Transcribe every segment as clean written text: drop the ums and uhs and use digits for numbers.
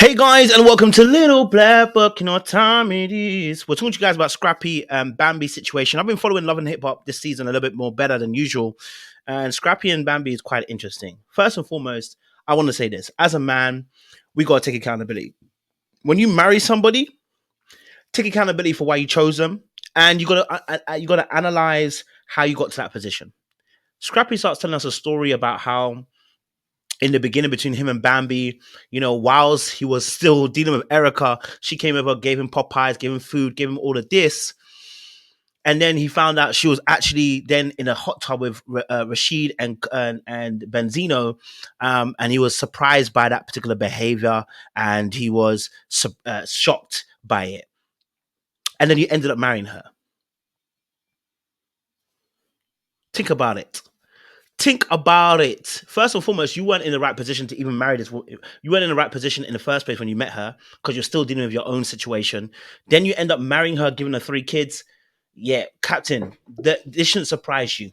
Hey guys, and welcome to Little Black Book. You know what time it is. We're talking to you guys about Scrappy and Bambi situation. I've been following Love and Hip Hop this season a little bit more better than usual. And Scrappy and Bambi is quite interesting. First and foremost, I want to say this. As a man, we got to take accountability. When you marry somebody, take accountability for why you chose them. And you gotta analyze how you got to that position. Scrappy starts telling us a story about how in the beginning between him and Bambi, whilst he was still dealing with Erica, she came over, gave him Popeyes, gave him food, gave him all of this. And then he found out she was actually then in a hot tub with Rashid and Benzino, and he was surprised by that particular behavior, and he was shocked by it. And then he ended up marrying her. Think about it. Think about it. First and foremost, you weren't in the right position to even marry this. You weren't in the right position in the first place when you met her because you're still dealing with your own situation. Then you end up marrying her, giving her 3 kids. Yeah, Captain, this shouldn't surprise you.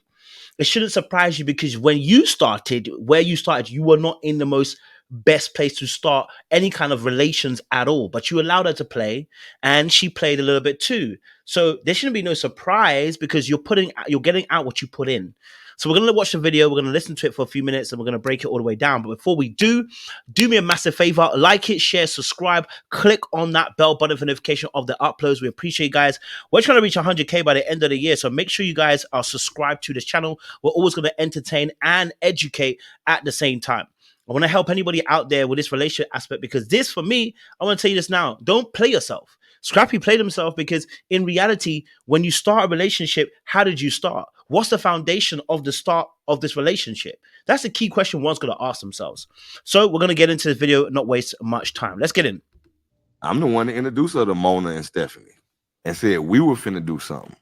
It shouldn't surprise you because when you started, where you started, you were not in the most best place to start any kind of relations at all. But you allowed her to play, and she played a little bit too. So there shouldn't be no surprise because you're getting out what you put in. So we're going to watch the video. We're going to listen to it for a few minutes and we're going to break it all the way down. But before we do me a massive favor. Like it, share, subscribe, click on that bell button for notification of the uploads. We appreciate you guys. We're trying to reach 100K by the end of the year. So make sure you guys are subscribed to this channel. We're always going to entertain and educate at the same time. I want to help anybody out there with this relationship aspect because this, for me, I want to tell you this now. Don't play yourself. Scrappy played himself because in reality, when you start a relationship, how did you start? What's the foundation of the start of this relationship? That's the key question one's going to ask themselves. So we're going to get into this video, not waste much time. Let's get in. I'm the one that introduced her to Mona and Stephanie and said we were finna do something.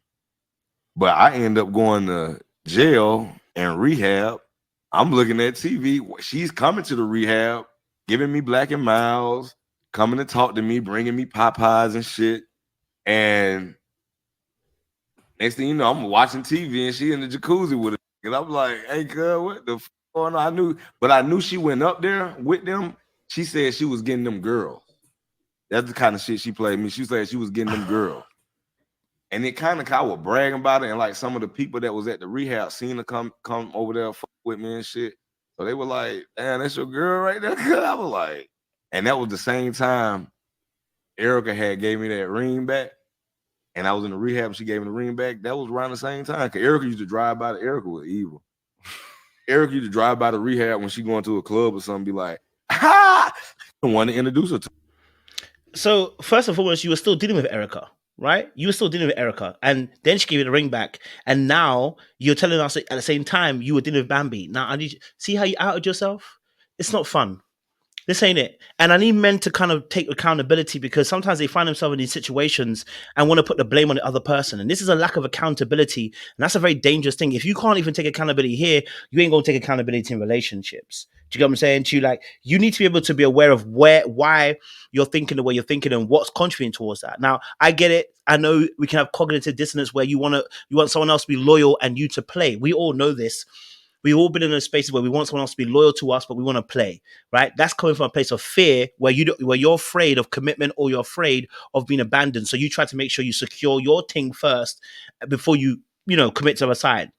But I end up going to jail and rehab. I'm looking at TV. She's coming to the rehab, giving me Black and Miles, coming to talk to me, bringing me Popeyes and shit. And next thing you know, I'm watching TV and she in the jacuzzi with her. And I'm like, hey, girl, what the fuck going on? I knew she went up there with them. She said she was getting them girls. That's the kind of shit she played me. She said she was getting them girls. And it kind of was bragging about it. And like some of the people that was at the rehab seen her come over there with me and shit. So they were like, damn, that's your girl right there. I was like, and that was the same time Erica had gave me that ring back. And I was in the rehab and she gave me the ring back. That was around the same time. Because Erica used to drive by. Erica was evil. Erica used to drive by the rehab when she going to a club or something, be like, ha! I want to introduce her to. So first and foremost, you were still dealing with Erica, right? You were still dealing with Erica. And then she gave you the ring back. And now you're telling us at the same time you were dealing with Bambi. Now, I need you, see how you outed yourself? It's not fun. This ain't it. And I need men to kind of take accountability because sometimes they find themselves in these situations and want to put the blame on the other person. And this is a lack of accountability. And that's a very dangerous thing. If you can't even take accountability here, you ain't going to take accountability in relationships. Do you get what I'm saying to you? Like, you need to be able to be aware of why you're thinking the way you're thinking and what's contributing towards that. Now, I get it. I know we can have cognitive dissonance where you want someone else to be loyal and you to play. We all know this. We've all been in those spaces where we want someone else to be loyal to us, but we want to play, right? That's coming from a place of fear where you're afraid of commitment or you're afraid of being abandoned. So you try to make sure you secure your thing first before you commit to the other side.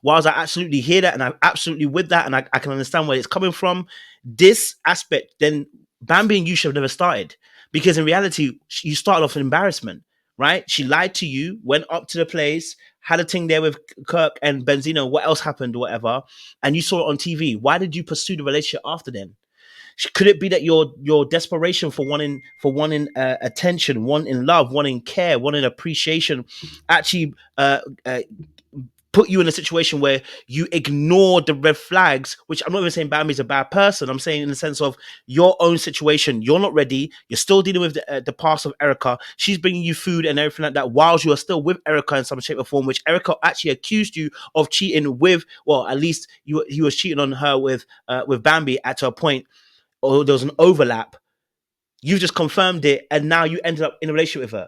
Whilst I absolutely hear that and I'm absolutely with that and I can understand where it's coming from, this aspect, then Bambi and you should have never started because in reality, you started off in embarrassment, right? She lied to you, went up to the place, had a thing there with Kirk and Benzino, what else happened or whatever, and you saw it on TV. Why did you pursue the relationship after then? Could it be that your desperation for wanting attention, wanting love, wanting care, wanting appreciation, actually put you in a situation where you ignore the red flags, which I'm not even saying Bambi's a bad person. I'm saying in the sense of your own situation. You're not ready. You're still dealing with the past of Erica. She's bringing you food and everything like that whilst you are still with Erica in some shape or form, which Erica actually accused you of cheating with, well, at least he was cheating on her with Bambi at a point, or there was an overlap. You just confirmed it and now you ended up in a relationship with her.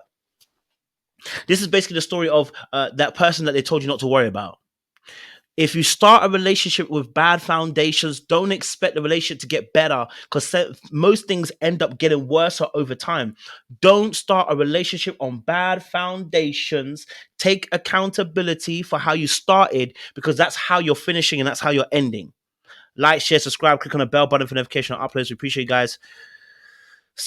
This is basically the story of that person that they told you not to worry about. If you start a relationship with bad foundations, don't expect the relationship to get better, because most things end up getting worse over time. Don't start a relationship on bad foundations. Take accountability for how you started, because that's how you're finishing and that's how you're ending. Like, share, subscribe, click on the bell button for notification on uploads. We appreciate you guys.